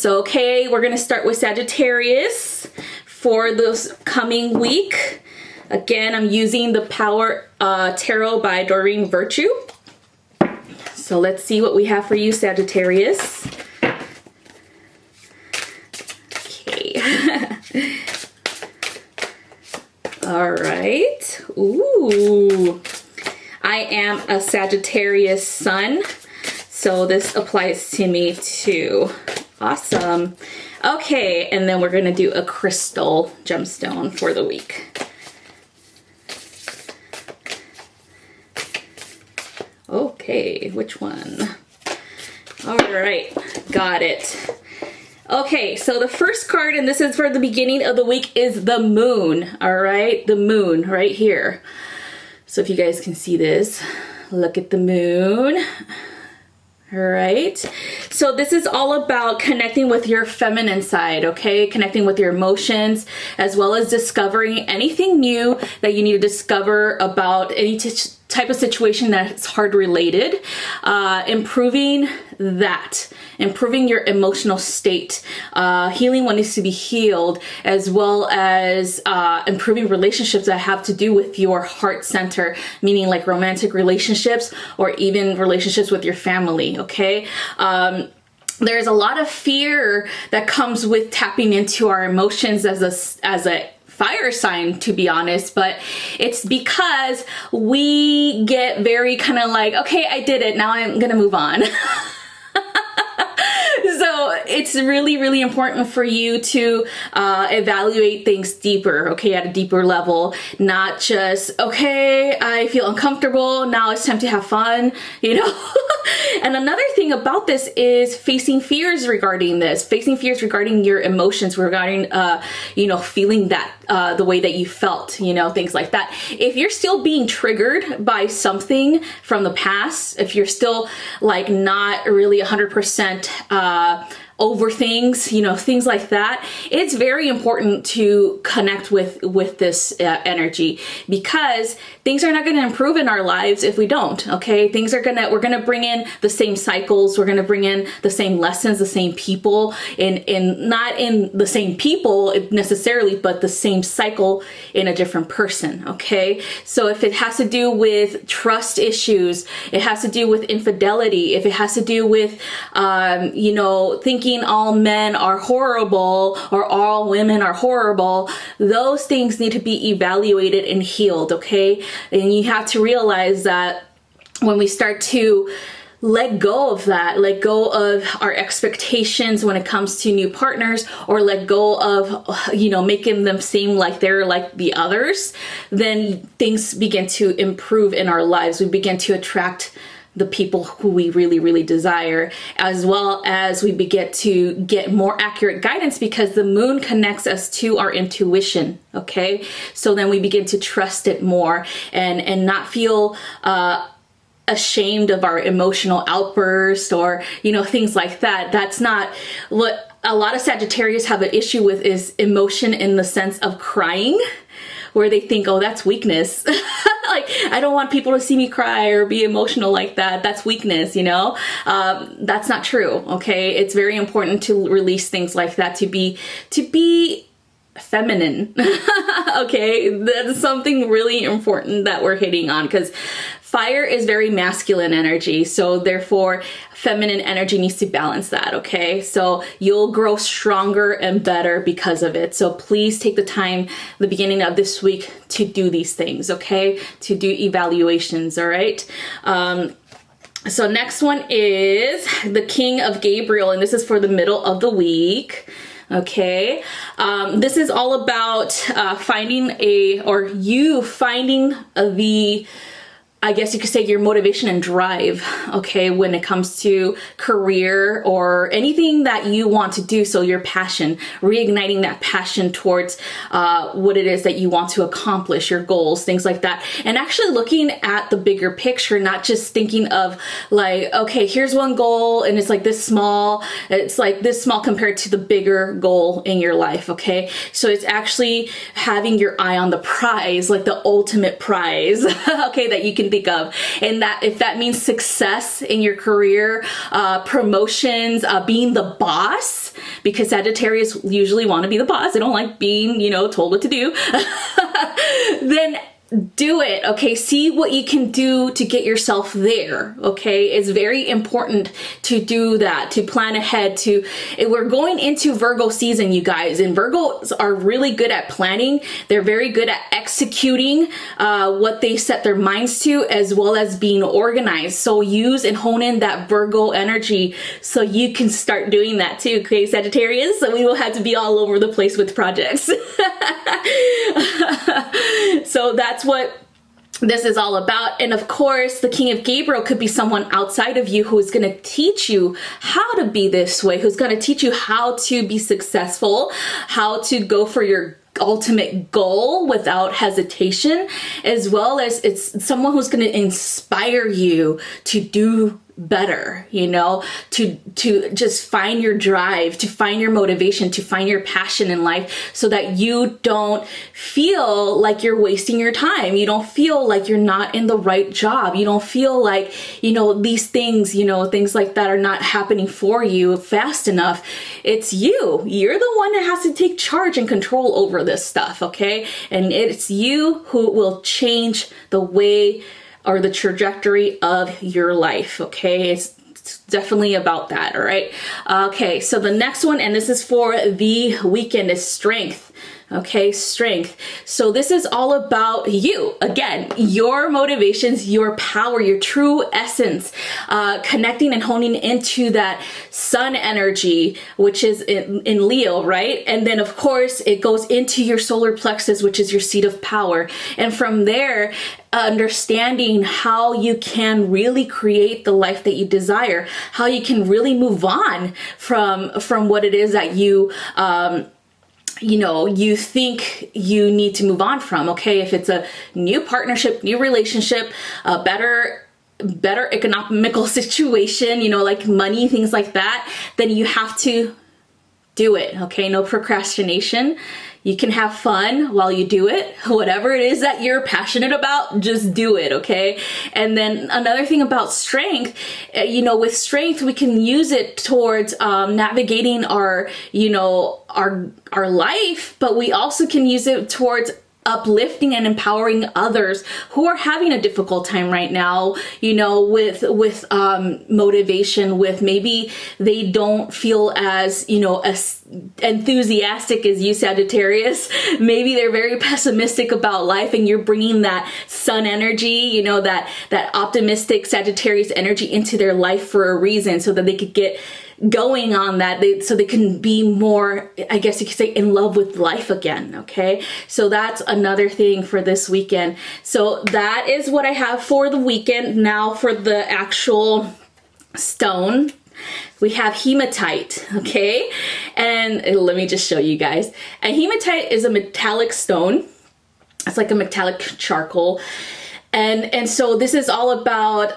So, okay, we're going to start with Sagittarius for this coming week. Again, I'm using the Power Tarot by Doreen Virtue. So let's see what we have for you, Sagittarius. Okay. All right. Ooh. I am a Sagittarius sun, so this applies to me too. Awesome. Okay, and then we're gonna do a crystal gemstone for the week. Okay, which one? All right, got it. Okay, so the first card, and this is for the beginning of the week, is the moon. All right, the moon right here. So if you guys can see this, look at the moon. All right, so this is all about connecting with your feminine side, okay? Connecting with your emotions, as well as discovering anything new that you need to discover about any type of situation that's heart related, improving that, improving your emotional state, healing what needs to be healed, as well as improving relationships that have to do with your heart center, meaning like romantic relationships or even relationships with your family, okay? There's a lot of fear that comes with tapping into our emotions as a fire sign, to be honest, but it's because we get very kind of like, okay, I did it, now I'm gonna move on. So it's really, really important for you to evaluate things deeper, okay, at a deeper level, not just, okay, I feel uncomfortable, now it's time to have fun, you know? And another thing about this is facing fears regarding this, facing fears regarding your emotions, regarding, you know, feeling that the way that you felt, you know, things like that. If you're still being triggered by something from the past, if you're still like not really 100% over things, you know, things like that, it's very important to connect with this energy, because things are not going to improve in our lives if we don't, okay? We're gonna bring in the same cycles, we're gonna bring in the same lessons, the same people, not in the same people necessarily, but the same cycle in a different person, okay? So if it has to do with trust issues, it has to do with infidelity, if it has to do with, you know, thinking all men are horrible or all women are horrible, those things need to be evaluated and healed, okay? And you have to realize that when we start to let go of that, let go of our expectations when it comes to new partners, or let go of, you know, making them seem like they're like the others, then things begin to improve in our lives. We begin to attract the people who we really, really desire, as well as we begin to get more accurate guidance, because the moon connects us to our intuition, okay? So then we begin to trust it more and not feel ashamed of our emotional outbursts or, you know, things like that. That's not what a lot of Sagittarius have an issue with, is emotion in the sense of crying, where they think, oh, that's weakness. Like, I don't want people to see me cry or be emotional like that. That's weakness, you know? That's not true, okay? It's very important to release things like that, to be feminine, okay? That's something really important that we're hitting on, because fire is very masculine energy, so therefore feminine energy needs to balance that, okay? So you'll grow stronger and better because of it. So please take the time, the beginning of this week, to do these things, okay? To do evaluations, all right? So next one is the King of Gabriel, and this is for the middle of the week. Okay, this is all about finding the, I guess you could say, your motivation and drive, okay, when it comes to career or anything that you want to do. So your passion, reigniting that passion towards what it is that you want to accomplish, your goals, things like that. And actually looking at the bigger picture, not just thinking of like, okay, here's one goal and it's like this small, compared to the bigger goal in your life, okay? So it's actually having your eye on the prize, like the ultimate prize, okay, that you can can think of. And that if that means success in your career, promotions, being the boss, because Sagittarius usually want to be the boss. They don't like being, told what to do. Then do it, okay? See what you can do to get yourself there, okay? It's very important to do that, to plan ahead. We're going into Virgo season, you guys, and Virgos are really good at planning. They're very good at executing what they set their minds to, as well as being organized. So use and hone in that Virgo energy so you can start doing that too, okay, Sagittarius? So we will have to be all over the place with projects. So that's what this is all about. And of course, the King of Gabriel could be someone outside of you who is going to teach you how to be this way, who's going to teach you how to be successful, how to go for your ultimate goal without hesitation, as well as it's someone who's going to inspire you to do better, to just find your drive, to find your motivation, to find your passion in life, so that you don't feel like you're wasting your time. You don't feel like you're not in the right job. You don't feel like, these things, things like that are not happening for you fast enough. It's you. You're the one that has to take charge and control over this stuff, okay? And it's you who will change the way or the trajectory of your life, okay? It's definitely about that, all right? Okay, so the next one, and this is for the weekend, is strength. Okay, strength. So this is all about you. Again, your motivations, your power, your true essence, connecting and honing into that sun energy, which is in Leo, right? And then of course it goes into your solar plexus, which is your seat of power. And from there, understanding how you can really create the life that you desire, how you can really move on from what it is that you think you need to move on from, okay? If it's a new partnership, new relationship, a better economical situation, like money, things like that, then you have to do it, okay? No procrastination. You can have fun while you do it. Whatever it is that you're passionate about, just do it, okay? And then another thing about strength, with strength, we can use it towards navigating our life, but we also can use it towards uplifting and empowering others who are having a difficult time right now, with motivation, with maybe they don't feel as enthusiastic as you, Sagittarius. Maybe they're very pessimistic about life, and you're bringing that sun energy, that optimistic Sagittarius energy into their life for a reason, so that they could get going on that, so they can be more, I guess you could say, in love with life again, okay? So that's another thing for this weekend. So that is what I have for the weekend. Now for the actual stone, we have hematite, okay? And let me just show you guys. And hematite is a metallic stone. It's like a metallic charcoal. And so this is all about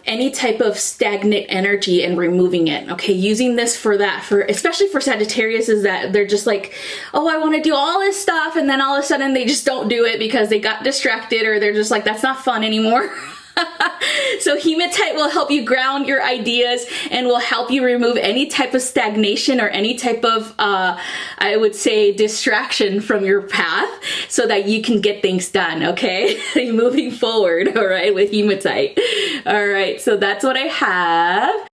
any type of stagnant energy and removing it, okay? Using this for especially for Sagittarius, is that they're just like, oh, I want to do all this stuff, and then all of a sudden they just don't do it because they got distracted, or they're just like, that's not fun anymore. So hematite will help you ground your ideas and will help you remove any type of stagnation or any type of, I would say, distraction from your path, so that you can get things done, okay? Moving forward, all right, with hematite. All right, so that's what I have.